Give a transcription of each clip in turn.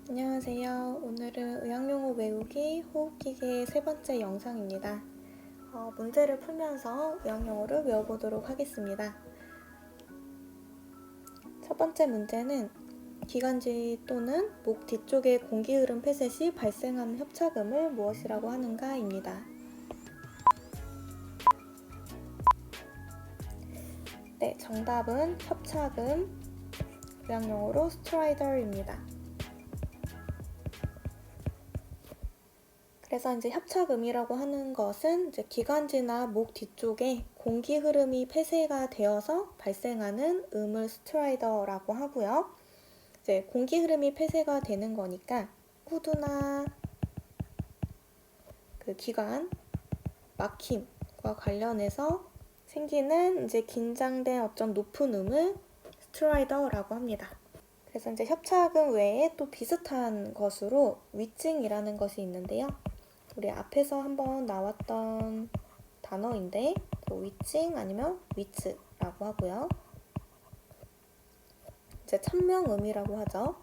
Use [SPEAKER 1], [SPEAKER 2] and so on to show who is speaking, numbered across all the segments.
[SPEAKER 1] 안녕하세요. 오늘은 의학용어 외우기 호흡기계 세 번째 영상입니다. 문제를 풀면서 의학용어를 외워보도록 하겠습니다. 첫 번째 문제는 기관지 또는 목 뒤쪽의 공기 흐름 폐쇄 시 발생하는 협착음을 무엇이라고 하는가입니다. 네, 정답은 협착음, 의학용어로 스트라이더입니다. 그래서 이제 협착음이라고 하는 것은 이제 기관지나 목 뒤쪽에 공기 흐름이 폐쇄가 되어서 발생하는 음을 스트라이더라고 하고요. 이제 공기 흐름이 폐쇄가 되는 거니까 후두나 그 기관 막힘과 관련해서 생기는 이제 긴장된 어떤 높은 음을 스트라이더라고 합니다. 그래서 이제 협착음 외에 또 비슷한 것으로 위칭이라는 것이 있는데요. 우리 앞에서 한번 나왔던 단어인데 위칭 아니면 위츠라고 하고요. 이제 천명음이라고 하죠.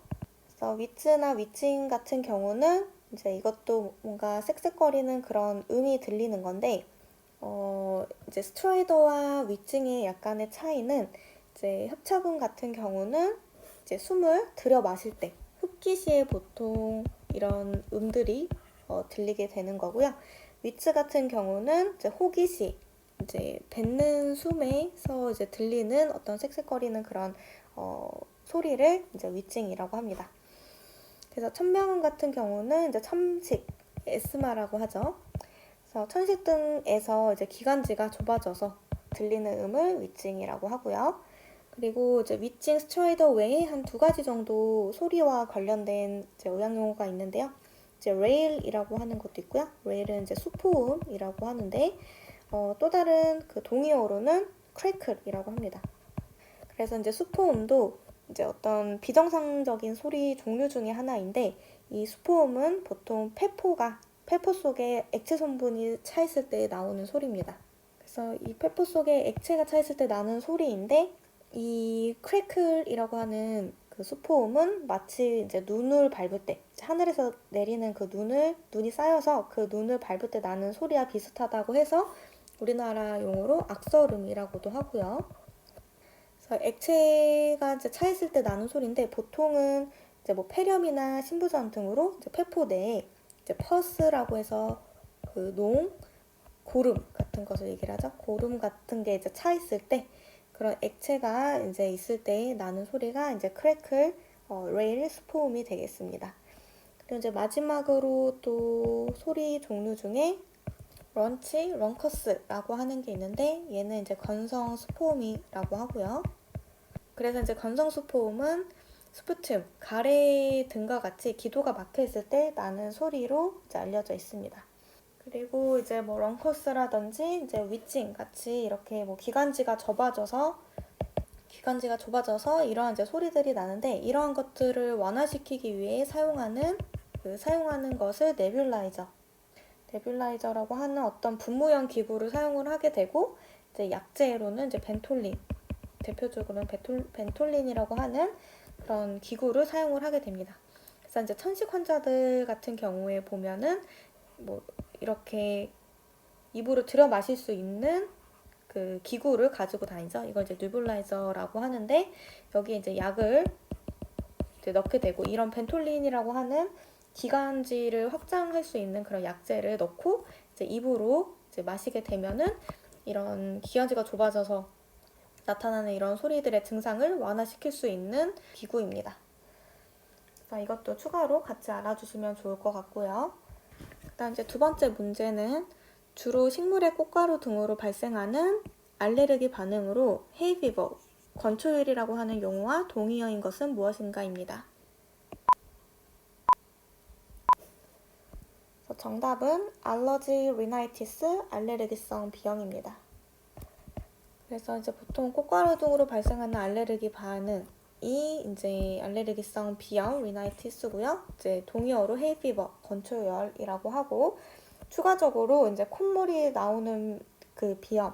[SPEAKER 1] 그래서 위츠나 위칭 같은 경우는 이제 이것도 뭔가 쌕쌕거리는 그런 음이 들리는 건데 이제 스트라이더와 위칭의 약간의 차이는 이제 협착음 같은 경우는 이제 숨을 들여 마실 때 흡기 시에 보통 이런 음들이 들리게 되는 거고요. 위츠 같은 경우는 이제 호기 시 이제 뱉는 숨에서 이제 들리는 어떤 쌕쌕거리는 그런 소리를 이제 위칭이라고 합니다. 그래서 천명음 같은 경우는 이제 첨식, 에스마라고 하죠. 그래서 천식 등에서 이제 기관지가 좁아져서 들리는 음을 위칭이라고 하고요. 그리고 이제 위칭 스트라이더 외에 한 두 가지 정도 소리와 관련된 이제 의학용어가 있는데요. 이제 레일이라고 하는 것도 있고요. 레일은 이제 수포음이라고 하는데 또 다른 그 동의어로는 크래클이라고 합니다. 그래서 이제 수포음도 이제 어떤 비정상적인 소리 종류 중에 하나인데 이 수포음은 보통 폐포 속에 액체 성분이 차 있을 때 나오는 소리입니다. 그래서 이 폐포 속에 액체가 차 있을 때 나는 소리인데 이 크래클이라고 하는 그 수포음은 마치 이제 눈을 밟을 때 하늘에서 내리는 그 눈이 쌓여서 그 눈을 밟을 때 나는 소리와 비슷하다고 해서 우리나라 용어로 악설음이라고도 하고요. 그래서 액체가 이제 차 있을 때 나는 소리인데 보통은 이제 뭐 폐렴이나 신부전 등으로 이제 폐포 내에 이제 퍼스라고 해서 그 고름 같은 것을 얘기를 하죠. 고름 같은 게 이제 차 있을 때 그런 액체가 이제 있을 때 나는 소리가 이제 크래클, 레일, 스포음이 되겠습니다. 그리고 이제 마지막으로 또 소리 종류 중에 런커스라고 하는 게 있는데 얘는 이제 건성 스포음이라고 하고요. 그래서 이제 건성 스포음은 스푸툼, 가래 등과 같이 기도가 막혀 있을 때 나는 소리로 이제 알려져 있습니다. 그리고 이제 뭐 런커스라든지 이제 위칭 같이 이렇게 뭐 기관지가 좁아져서 이러한 이제 소리들이 나는데 이러한 것들을 완화시키기 위해 사용하는 것을 네뷸라이저라고 하는 어떤 분무형 기구를 사용을 하게 되고 이제 약재로는 이제 대표적으로는 벤톨린이라고 하는 그런 기구를 사용을 하게 됩니다. 그래서 이제 천식 환자들 같은 경우에 보면은 뭐 이렇게 입으로 들여 마실 수 있는 그 기구를 가지고 다니죠. 이걸 이제 뉴블라이저라고 하는데 여기에 이제 약을 이제 넣게 되고 이런 벤톨린이라고 하는 기관지를 확장할 수 있는 그런 약재를 넣고 이제 입으로 이제 마시게 되면은 이런 기관지가 좁아져서 나타나는 이런 소리들의 증상을 완화시킬 수 있는 기구입니다. 그래서 이것도 추가로 같이 알아주시면 좋을 것 같고요. 그다음 이제 두 번째 문제는 주로 식물의 꽃가루 등으로 발생하는 알레르기 반응으로 헤이피버, 건초열이라고 하는 용어와 동의어인 것은 무엇인가입니다. 정답은 알러지 리나이티스 알레르기성 비염입니다. 그래서 이제 보통 꽃가루 등으로 발생하는 알레르기 반응이 이제 알레르기성 비염 리나이티스고요. 이제 동의어로 헤이피버, 건초열이라고 하고 추가적으로 이제 콧물이 나오는 비염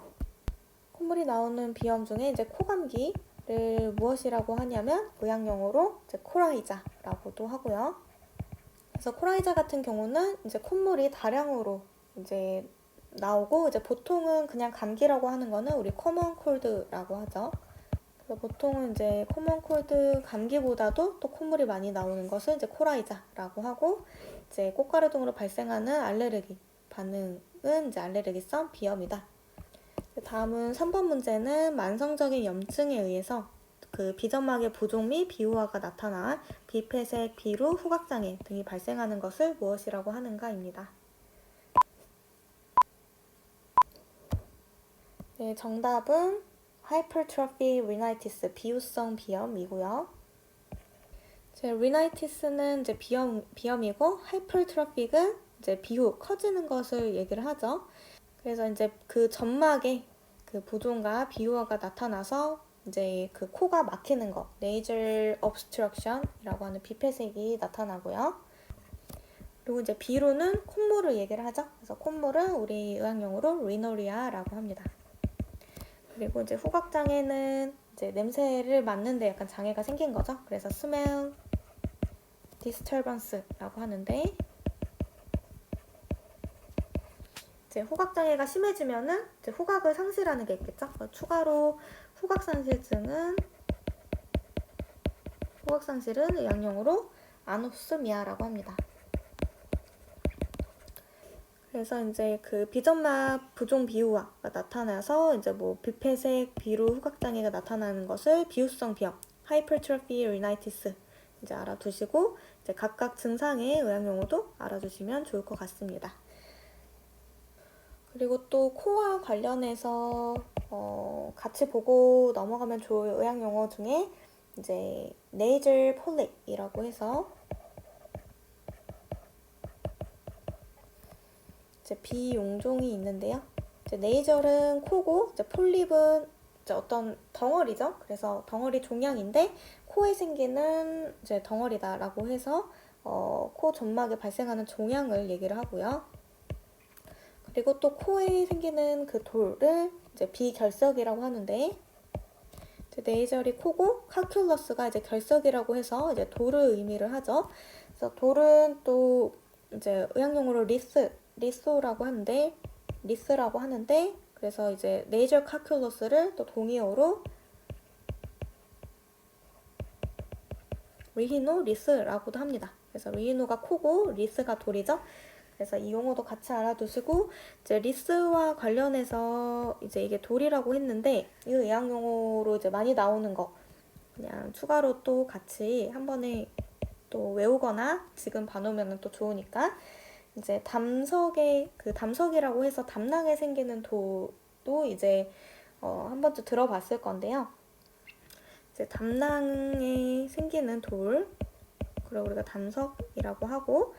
[SPEAKER 1] 중에 이제 코감기를 무엇이라고 하냐면 의학용어로 이제 코라이자라고도 하고요. 그래서 코라이자 같은 경우는 이제 콧물이 다량으로 이제 나오고, 이제 보통은 그냥 감기라고 하는 거는 우리 커먼 콜드라고 하죠. 그래서 보통은 이제 커먼 콜드 감기보다도 또 콧물이 많이 나오는 것을 이제 코라이자라고 하고, 이제 꽃가루 등으로 발생하는 알레르기 반응은 이제 알레르기성 비염이다. 다음은 3번 문제는 만성적인 염증에 의해서 그 비점막의 부종 및 비호화가 나타나 비폐색, 비루, 후각장애 등이 발생하는 것을 무엇이라고 하는가입니다. 네, 정답은 hypertrophy rhinitis, 비후성 비염이고요. rhinitis는 이제 비염이고, hypertrophy는 이제 비후, 커지는 것을 얘기를 하죠. 그래서 이제 그 점막에 그 부종과 비호화가 나타나서 이제 그 코가 막히는 거, nasal obstruction이라고 하는 비폐색이 나타나고요. 그리고 이제 비루는 콧물을 얘기를 하죠. 그래서 콧물은 우리 의학용어로 rhinoria라고 합니다. 그리고 이제 후각장애는 이제 냄새를 맡는데 약간 장애가 생긴 거죠. 그래서 smell disturbance라고 하는데, 이제 후각장애가 심해지면은 이제 후각을 상실하는 게 있겠죠. 추가로 후각상실은 의학용어로 아노스미아라고 합니다. 그래서 이제 그 비점막 부종 비후화가 나타나서 이제 뭐 비폐색, 비루, 후각장애가 나타나는 것을 비후성 비염, hypertrophy rhinitis 이제 알아두시고, 이제 각각 증상의 의학용어도 알아두시면 좋을 것 같습니다. 그리고 또 코와 관련해서 같이 보고 넘어가면 좋을 의학용어 중에 이제 nasal polyp이라고 해서 이제 비용종이 있는데요. 이제 nasal은 코고, 이제 polyp은 이제 어떤 덩어리죠. 그래서 덩어리 종양인데 코에 생기는 이제 덩어리다라고 해서 코 점막에 발생하는 종양을 얘기를 하고요. 그리고 또 코에 생기는 그 돌을 이제 비결석이라고 하는데, 이제 네이절이 코고, 카큘러스가 이제 결석이라고 해서 이제 돌을 의미를 하죠. 그래서 돌은 또 이제 의학용어로 리소라고 하는데, 그래서 이제 네이절 카큘러스를 또 동의어로 리히노리스라고도 합니다. 그래서 리히노가 코고 리스가 돌이죠. 그래서 이 용어도 같이 알아두시고, 이제 리스와 관련해서 이제 이게 돌이라고 했는데, 이 의학용어로 이제 많이 나오는 거 그냥 추가로 또 같이 한 번에 또 외우거나 지금 봐놓으면 또 좋으니까, 이제 담석이라고 해서 담낭에 생기는 돌도 이제 한 번쯤 들어봤을 건데요. 이제 담낭에 생기는 돌, 그리고 우리가 담석이라고 하고,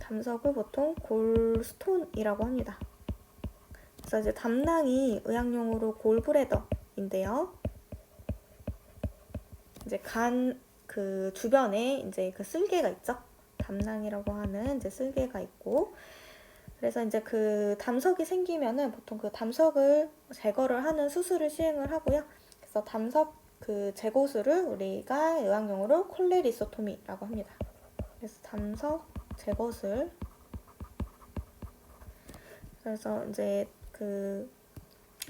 [SPEAKER 1] 담석을 보통 골스톤이라고 합니다. 그래서 이제 담낭이 의학용어로 골브레더인데요. 이제 간 그 주변에 이제 그 쓸개가 있죠. 담낭이라고 하는 이제 쓸개가 있고, 그래서 이제 그 담석이 생기면은 보통 그 담석을 제거를 하는 수술을 시행을 하고요. 그래서 담석 그 제거술을 우리가 의학용어로 콜레리소토미라고 합니다. 그래서 담석 제거술. 그래서 이제 그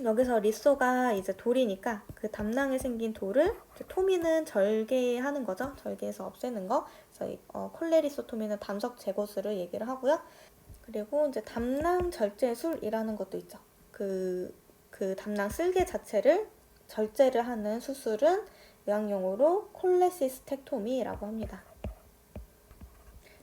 [SPEAKER 1] 여기서 리소가 이제 돌이니까 그 담낭에 생긴 돌을 토미는 절개하는 거죠. 절개해서 없애는 거. 그래서 콜레리소토미는 담석 제거술을 얘기를 하고요. 그리고 이제 담낭 절제술이라는 것도 있죠. 그 담낭 쓸개 자체를 절제를 하는 수술은 의학용어로 콜레시스텍토미라고 합니다.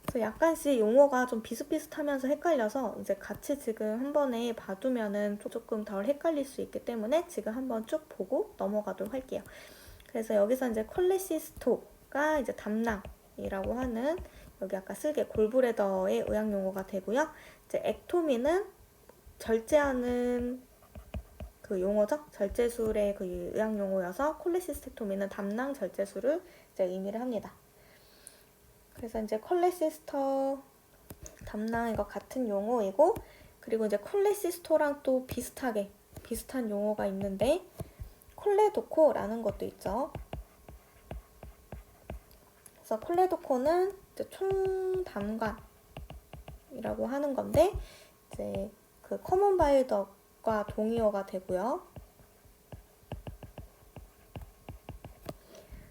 [SPEAKER 1] 그래서 약간씩 용어가 좀 비슷비슷하면서 헷갈려서 이제 같이 지금 한 번에 봐두면은 조금 덜 헷갈릴 수 있기 때문에 지금 한번 쭉 보고 넘어가도록 할게요. 그래서 여기서 이제 콜레시스토가 이제 담낭이라고 하는 여기 아까 쓸개 골브레더의 의학용어가 되고요. 이제 액토미는 절제하는 그 용어죠. 절제술의 그 의학용어여서 콜레시스텍토미는 담낭 절제술을 이제 의미를 합니다. 그래서 이제 콜레시스터 담낭과 같은 용어이고, 그리고 이제 콜레시스토랑 또 비슷한 용어가 있는데 콜레도코라는 것도 있죠. 그래서 콜레도코는 이제 총담관이라고 하는 건데 이제 그 커먼 바일 덕과 동의어가 되고요.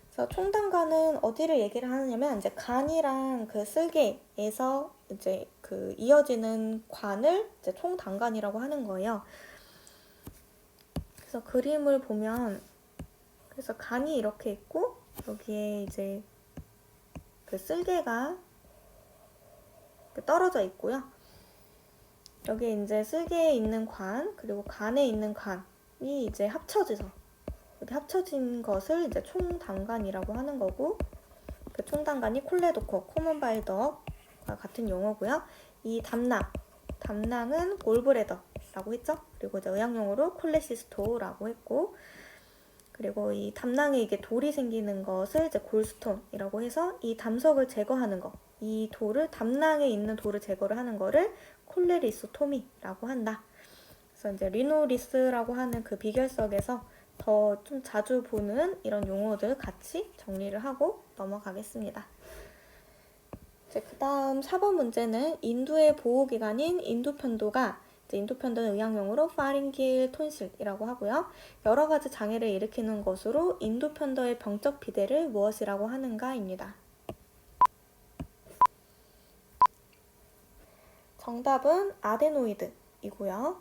[SPEAKER 1] 그래서 총담관은 어디를 얘기를 하느냐면 이제 간이랑 그 쓸개에서 이제 그 이어지는 관을 이제 총담관이라고 하는 거예요. 그래서 그림을 보면 그래서 간이 이렇게 있고 여기에 이제 그 쓸개가 떨어져 있고요. 여기에 이제 쓸개에 있는 관 그리고 간에 있는 관이 이제 합쳐져서 이렇게 합쳐진 것을 이제 총담관이라고 하는 거고 그 총담관이 콜레도코, 코먼바일덕과 같은 용어고요. 이 담낭은 골브레더라고 했죠. 그리고 이제 의학용어로 콜레시스토라고 했고 그리고 이 담낭에 이게 돌이 생기는 것을 이제 골스톤이라고 해서 이 담석을 제거하는 거, 이 돌을 담낭에 있는 돌을 제거를 하는 거를 콜레리소토미라고 한다. 그래서 이제 리노리스라고 하는 그 비결석에서 더 좀 자주 보는 이런 용어들 같이 정리를 하고 넘어가겠습니다. 그 다음 4번 문제는 인두의 보호기관인 인두편도가 인두편도는 의학용어로 파링길 톤실이라고 하고요. 여러 가지 장애를 일으키는 것으로 인두편도의 병적 비대를 무엇이라고 하는가입니다. 정답은 아데노이드이고요.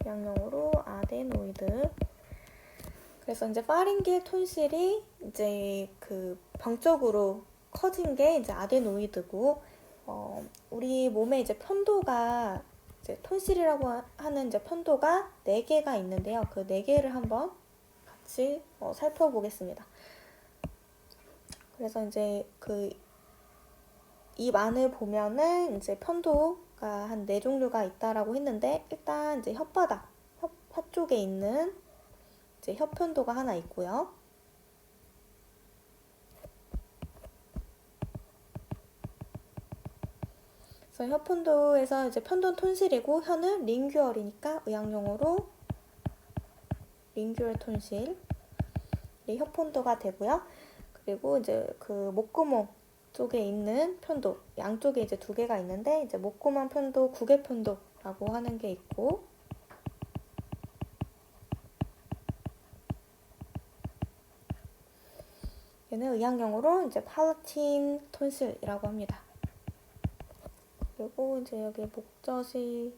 [SPEAKER 1] 의학용어로 아데노이드. 그래서 이제 파링길 톤실이 이제 그 병적으로 커진 게 이제 아데노이드고, 우리 몸에 이제 편도가 이제 톤실이라고 하는 이제 편도가 4개가 있는데요. 그 4개를 한번 같이 살펴보겠습니다. 그래서 이제 그 입 안을 보면은 이제 편도가 한 4종류가 있다라고 했는데 일단 이제 혓바닥, 혀 쪽에 있는 이제 혀편도가 하나 있고요. 그래서 혀편도에서 이제 편도는 톤실이고 혀는 링규얼이니까 의학용어로 링규얼 톤실. 혀편도가 되고요. 그리고 이제 그 목구멍 쪽에 있는 편도, 양쪽에 이제 2개가 있는데 이제 목구멍 편도, 구개편도라고 하는 게 있고 얘는 의학용어로 이제 팔라틴 톤실이라고 합니다. 그리고 이제 여기 목젖이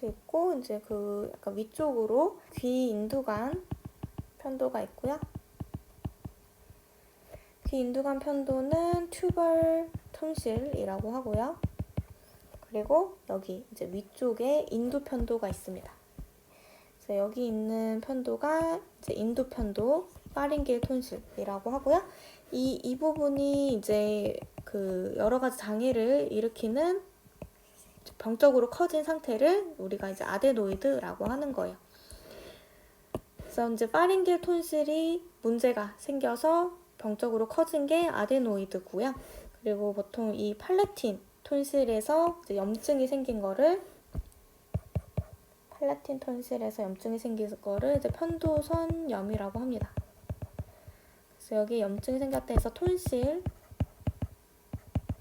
[SPEAKER 1] 있고 이제 그 약간 위쪽으로 귀 인두관 편도가 있고요. 귀 인두관 편도는 튜벌 톤실이라고 하고요. 그리고 여기 이제 위쪽에 인두 편도가 있습니다. 그래서 여기 있는 편도가 이제 인두 편도, 파링길 톤실이라고 하고요. 이 부분이 이제 그 여러 가지 장애를 일으키는 병적으로 커진 상태를 우리가 이제 아데노이드라고 하는 거예요. 그래서 이제 파링길 톤실이 문제가 생겨서 병적으로 커진 게 아데노이드고요. 그리고 보통 이 팔라틴 톤실에서 이제 염증이 생긴 거를 이제 편도선염이라고 합니다. 그래서 여기 염증이 생겼다 해서 톤실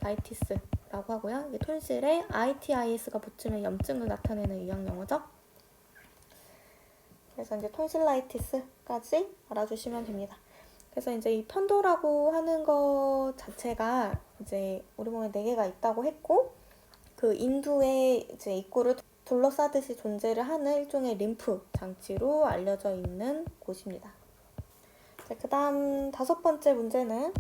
[SPEAKER 1] 라이티스라고 하고요. 이게 톤실에 ITIS가 붙으면 염증을 나타내는 의학용어죠. 그래서 이제 톤실라이티스까지 알아주시면 됩니다. 그래서 이제 이 편도라고 하는 것 자체가 이제 우리 몸에 4개가 있다고 했고, 그 인두의 이제 입구를 둘러싸듯이 존재를 하는 일종의 림프 장치로 알려져 있는 곳입니다. 그 다음 5번째 문제는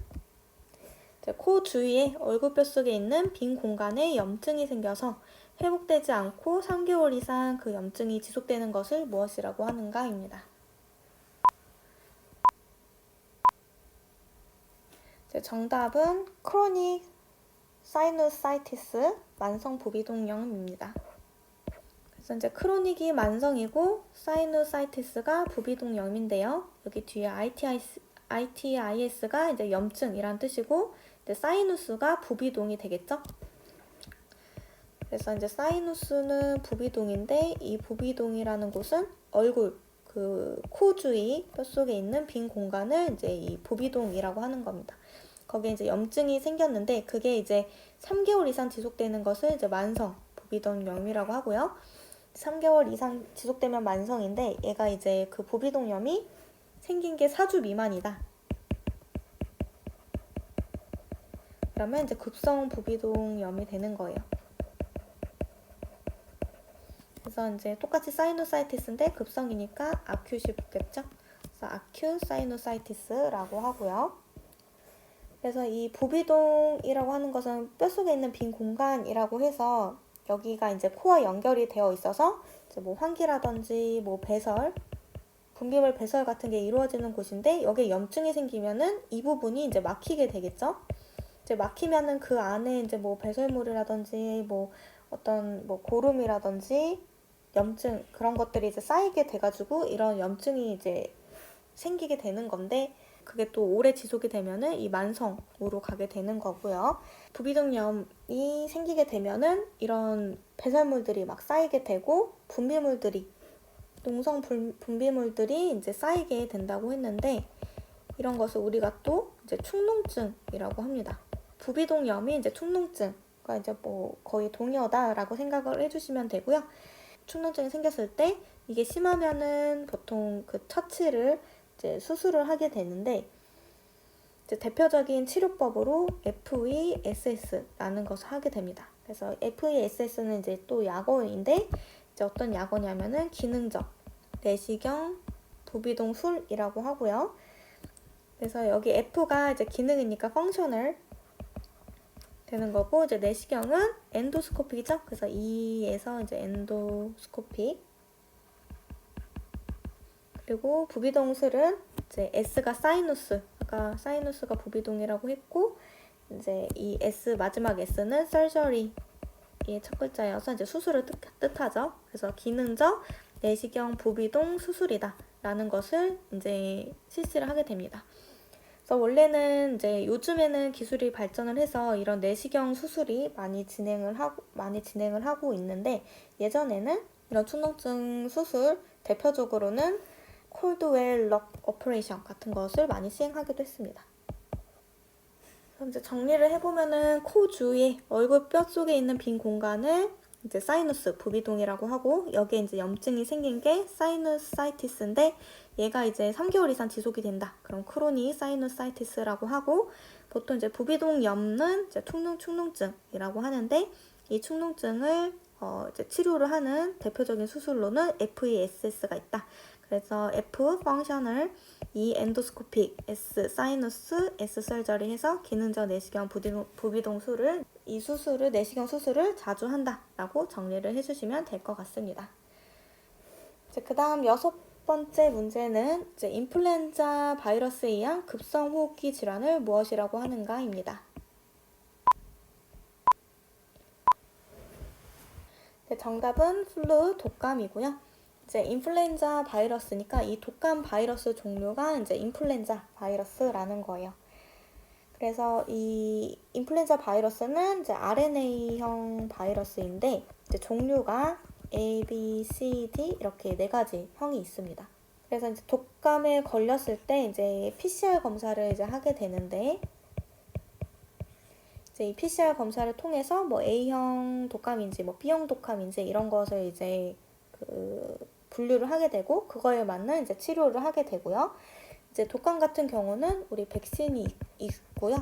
[SPEAKER 1] 코 주위에 얼굴뼈 속에 있는 빈 공간에 염증이 생겨서 회복되지 않고 3개월 이상 그 염증이 지속되는 것을 무엇이라고 하는가입니다. 정답은 크로닉 사이누사이티스 만성 부비동염입니다. 그래서 이제 크로닉이 만성이고 사이누사이티스가 부비동염인데요. 여기 뒤에 ITIS가 이제 염증이란 뜻이고 이제 사이누스가 부비동이 되겠죠. 그래서 이제 사이누스는 부비동인데 이 부비동이라는 곳은 얼굴 그 코 주위 뼛속에 있는 빈 공간을 이제 이 부비동이라고 하는 겁니다. 거기에 이제 염증이 생겼는데 그게 이제 3개월 이상 지속되는 것을 이제 만성 부비동염이라고 하고요. 3개월 이상 지속되면 만성인데 얘가 이제 그 부비동염이 생긴 게 4주 미만이다. 그러면 이제 급성 부비동염이 되는 거예요. 그래서 이제 똑같이 사이노사이티스인데 급성이니까 아큐시 붙겠죠? 그래서 아큐 사이노사이티스라고 하고요. 그래서 이 부비동이라고 하는 것은 뼛속에 있는 빈 공간이라고 해서 여기가 이제 코와 연결이 되어 있어서 이제 뭐 환기라든지 뭐 배설, 분비물 배설 같은 게 이루어지는 곳인데 여기에 염증이 생기면은 이 부분이 이제 막히게 되겠죠? 이제 막히면은 그 안에 이제 뭐 배설물이라든지 뭐 어떤 뭐 고름이라든지 염증 그런 것들이 이제 쌓이게 돼가지고 이런 염증이 이제 생기게 되는 건데 그게 또 오래 지속이 되면은 이 만성으로 가게 되는 거고요. 부비동염이 생기게 되면은 이런 배설물들이 막 쌓이게 되고 분비물들이 농성 분비물들이 이제 쌓이게 된다고 했는데 이런 것을 우리가 또 이제 축농증이라고 합니다. 부비동염이 이제 축농증과 이제 뭐 거의 동의어다라고 생각을 해주시면 되고요. 축농증이 생겼을 때 이게 심하면은 보통 그 처치를 이제 수술을 하게 되는데 이제 대표적인 치료법으로 FESS라는 것을 하게 됩니다. 그래서 FESS는 이제 또 약어인데 이제 어떤 약어냐면은 기능적 내시경 부비동술이라고 하고요. 그래서 여기 F가 이제 기능이니까 펑셔널 되는 거고 이제 내시경은 엔도스코픽이죠. 그래서 E에서 이제 엔도스코픽. 그리고 부비동술은 이제 S가 사이누스. 아까 사이누스가 부비동이라고 했고 이제 이 S 마지막 S는 surgery의 첫 글자여서 이제 수술을 뜻하죠. 그래서 기능적 내시경 부비동 수술이다 라는 것을 이제 실시를 하게 됩니다. 그래서 원래는 이제 요즘에는 기술이 발전을 해서 이런 내시경 수술이 많이 진행을 하고 있는데 예전에는 이런 축농증 수술 대표적으로는 콜드웰 럭 오퍼레이션 같은 것을 많이 시행하기도 했습니다. 그럼 이제 정리를 해보면은 코 주위에 얼굴 뼈 속에 있는 빈 공간을 이제 사이누스 부비동이라고 하고 여기에 이제 염증이 생긴 게 사이누사이티스인데 얘가 이제 3개월 이상 지속이 된다. 그럼 크로니 사이누사이티스라고 하고 보통 이제 부비동염은 이제 축농증이라고 하는데 이 축농증을 이제 치료를 하는 대표적인 수술로는 FESS가 있다. 그래서 F 펑셔널, E 엔도스코픽, S 사이누스, S 설저리 해서 기능적 내시경 부비동술을 이 수술을 내시경 수술을 자주 한다라고 정리를 해주시면 될 것 같습니다. 그 다음 6번째 문제는 이제 인플루엔자 바이러스에 의한 급성 호흡기 질환을 무엇이라고 하는가입니다. 정답은 플루 독감이고요. 이제 인플루엔자 바이러스니까 이 독감 바이러스 종류가 이제 인플루엔자 바이러스라는 거예요. 그래서 이 인플루엔자 바이러스는 이제 RNA형 바이러스인데 이제 종류가 A, B, C, D 이렇게 4가지 형이 있습니다. 그래서 이제 독감에 걸렸을 때 이제 PCR 검사를 이제 하게 되는데 이제 이 PCR 검사를 통해서 뭐 A형 독감인지 뭐 B형 독감인지 이런 것을 이제 분류를 하게 되고 그거에 맞는 이제 치료를 하게 되고요. 이제 독감 같은 경우는 우리 백신이 있고요.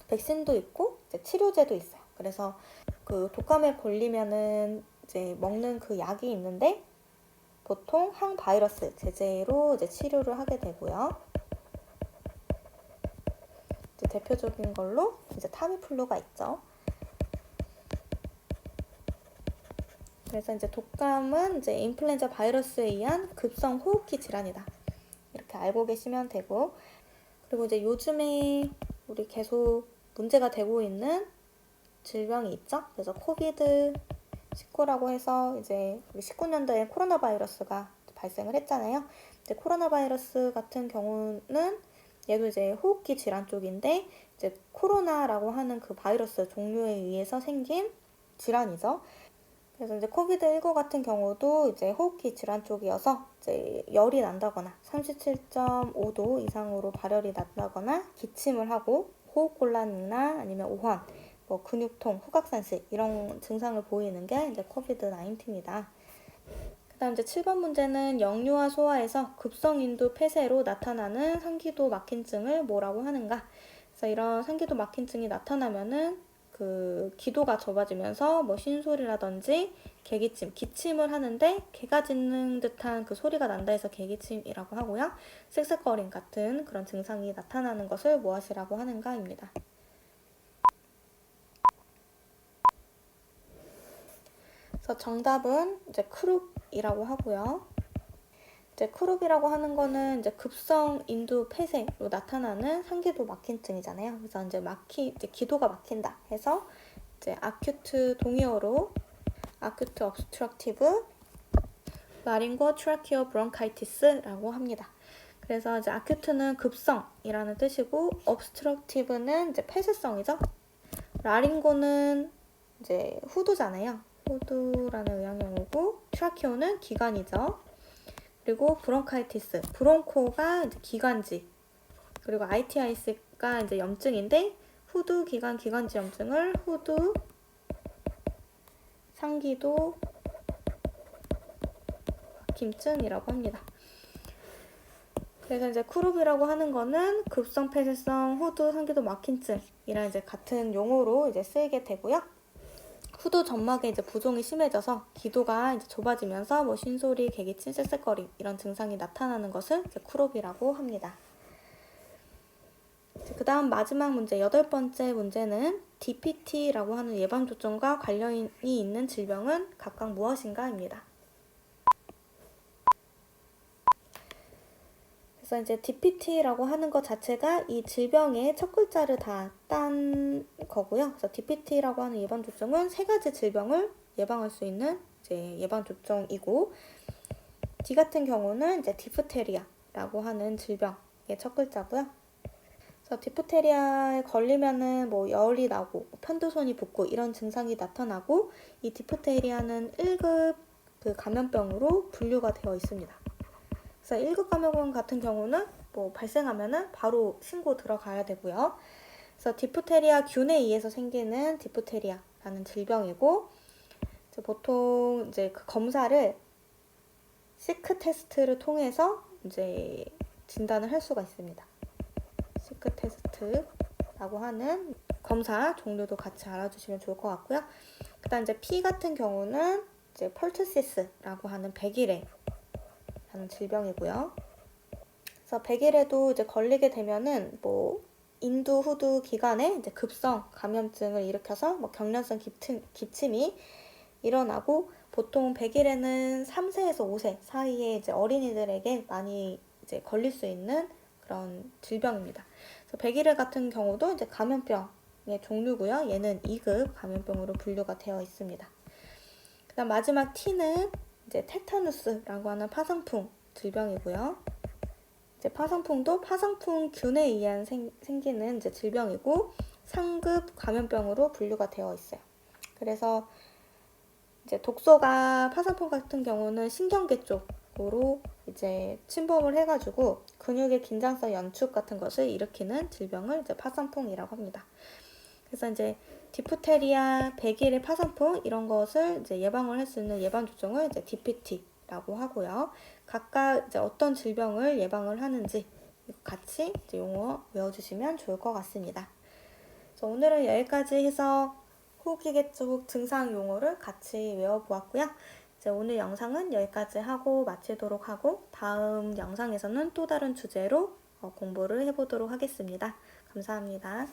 [SPEAKER 1] 백신도 있고 이제 치료제도 있어요. 그래서 그 독감에 걸리면은 이제 먹는 그 약이 있는데 보통 항바이러스 제제로 이제 치료를 하게 되고요. 이제 대표적인 걸로 이제 타미플루가 있죠. 그래서 이제 독감은 이제 인플루엔자 바이러스에 의한 급성 호흡기 질환이다. 이렇게 알고 계시면 되고 그리고 이제 요즘에 우리 계속 문제가 되고 있는 질병이 있죠. 그래서 코비드 19라고 해서 이제 우리 19년도에 코로나 바이러스가 발생을 했잖아요. 이제 코로나 바이러스 같은 경우는 얘도 이제 호흡기 질환 쪽인데 이제 코로나라고 하는 그 바이러스 종류에 의해서 생긴 질환이죠. 그래서 이제 코비드19 같은 경우도 이제 호흡기 질환 쪽이어서 이제 열이 난다거나 37.5도 이상으로 발열이 난다거나 기침을 하고 호흡곤란이나 아니면 오한, 뭐 근육통, 후각산시 이런 증상을 보이는 게 이제 코비드19입니다. 그다음 이제 7번 문제는 역류와 소화에서 급성인두 폐쇄로 나타나는 상기도 막힌증을 뭐라고 하는가? 그래서 이런 상기도 막힌증이 나타나면은 그 기도가 좁아지면서 뭐 쉰소리라든지 개기침, 기침을 하는데 개가 짖는 듯한 그 소리가 난다 해서 개기침이라고 하고요. 쌕쌕거림 같은 그런 증상이 나타나는 것을 무엇이라고 하는가입니다. 그래서 정답은 이제 크룹이라고 하고요. 이제 크룹이라고 하는 거는 이제 급성 인두 폐쇄로 나타나는 상기도 막힌증이잖아요. 그래서 이제 기도가 막힌다 해서 이제 아큐트 동의어로 아큐트 obstructive laryngal tracheal bronchitis라고 합니다. 그래서 이제 아큐트는 급성이라는 뜻이고 obstructive는 이제 폐쇄성이죠. 라링고는 이제 후두잖아요. 후두라는 의학용어고 트라키오는 기관이죠. 그리고 브론카이티스, 브론코가 이제 기관지, 그리고 ITIS가 이제 염증인데 후두 기관 기관지 염증을 후두 상기도 막힘증이라고 합니다. 그래서 이제 크룹이라고 하는 거는 급성 폐쇄성 후두 상기도 막힘증이랑 이제 같은 용어로 이제 쓰이게 되고요. 후두 점막에 이제 부종이 심해져서 기도가 이제 좁아지면서 뭐 쉰소리, 개기침, 쌕쌕거림 이런 증상이 나타나는 것을 이제 크롭이라고 합니다. 그 다음 마지막 문제, 8번째 문제는 DPT라고 하는 예방접종과 관련이 있는 질병은 각각 무엇인가입니다. 그래서 이제 DPT라고 하는 것 자체가 이 질병의 첫 글자를 다 딴 거고요. 그래서 DPT라고 하는 예방접종은 3가지 질병을 예방할 수 있는 이제 예방접종이고, D 같은 경우는 이제 디프테리아라고 하는 질병의 첫 글자고요. 그래서 디프테리아에 걸리면은 뭐 열이 나고 편두손이 붓고 이런 증상이 나타나고, 이 디프테리아는 1급 그 감염병으로 분류가 되어 있습니다. 그래서 1급 감염병 같은 경우는 뭐 발생하면은 바로 신고 들어가야 되고요. 그래서 디프테리아 균에 의해서 생기는 디프테리아라는 질병이고, 이제 보통 이제 그 검사를 시크 테스트를 통해서 이제 진단을 할 수가 있습니다. 시크 테스트라고 하는 검사 종류도 같이 알아주시면 좋을 것 같고요. 그다음 이제 P 같은 경우는 이제 펄투시스라고 하는 백일해라는 질병이고요. 그래서 백일해도 이제 걸리게 되면은 뭐 인두, 후두 기간에 이제 급성 감염증을 일으켜서 뭐 경련성 기침이 일어나고, 보통 백일해는 3세에서 5세 사이에 이제 어린이들에게 많이 이제 걸릴 수 있는 그런 질병입니다. 그래서 백일해 같은 경우도 이제 감염병의 종류고요. 얘는 2급 감염병으로 분류가 되어 있습니다. 그다음 마지막 T는 이제 테타누스라고 하는 파상풍 질병이고요. 이제 파상풍도 파상풍균에 의한 생기는 이제 질병이고 3급 감염병으로 분류가 되어 있어요. 그래서 이제 독소가 파상풍 같은 경우는 신경계 쪽으로 이제 침범을 해가지고 근육의 긴장성 연축 같은 것을 일으키는 질병을 이제 파상풍이라고 합니다. 그래서 이제 디프테리아, 백일의 파상풍 이런 것을 이제 예방을 할 수 있는 예방접종을 이제 DPT라고 하고요. 각각 이제 어떤 질병을 예방을 하는지 같이 이제 용어 외워주시면 좋을 것 같습니다. 그래서 오늘은 여기까지 해서 호흡기계 쪽 증상 용어를 같이 외워보았고요. 이제 오늘 영상은 여기까지 하고 마치도록 하고, 다음 영상에서는 또 다른 주제로 공부를 해보도록 하겠습니다. 감사합니다.